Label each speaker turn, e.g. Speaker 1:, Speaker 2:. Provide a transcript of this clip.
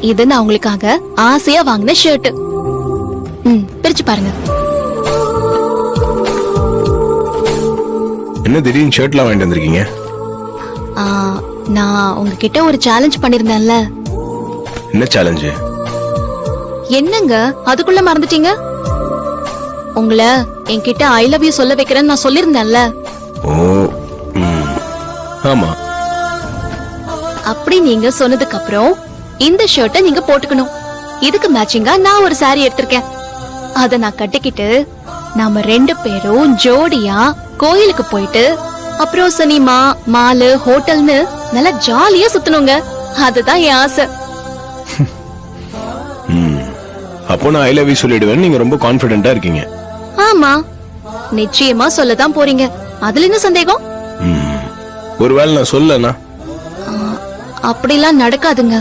Speaker 1: இது நான் உங்களுக்காக ஆசையா வாங்கின ஷர்ட். பிரிச்சு பாருங்க.
Speaker 2: என்ன திடீர்னு ஷர்ட்லாம் வாங்கிட்டு வந்திருக்கீங்க?
Speaker 1: நான் உங்ககிட்ட ஒரு சேலஞ்ச் பண்ணிருந்தேன்ல.
Speaker 2: என்ன சேலஞ்சு?
Speaker 1: என்னங்க அதுக்குள்ள மறந்துட்டீங்க? உங்களை என்கிட்ட ஐ லவ் யூ சொல்ல வைக்கிறேன்னு நான் சொல்லிருந்தேன்ல.
Speaker 2: ஓ, ஆமா.
Speaker 1: அப்படி நீங்க சொன்னதுக்கு அப்புறம் இந்த ஷர்ட்டை நீங்க போட்டுக்கணும். இதுக்கு மேட்சிங்கா நான் ஒரு சாரி எடுத்திருக்கேன். அத நான் கட்டிக்கிட்டு நாம 2 பேரும் ஜோடியா கோயிலுக்கு போயிட்டு அப்புறம் சினிமா, மாலு, ஹோட்டல்னு நல்லா ஜாலியா சுத்தணுங்க. அதுதான் என் ஆசை.
Speaker 2: அப்போ நான் ஐ லவ் யூ சொல்லிடுவேன். நீங்க ரொம்ப கான்ஃபிடென்ட்டா இருக்கீங்க.
Speaker 1: ஆமா, நிச்சயமா சொல்லதான் போறீங்க. அதுல என்ன சந்தேகம்?
Speaker 2: ஒருவேளை நான் சொல்லனா?
Speaker 1: அப்படிலாம் நடக்காதுங்க.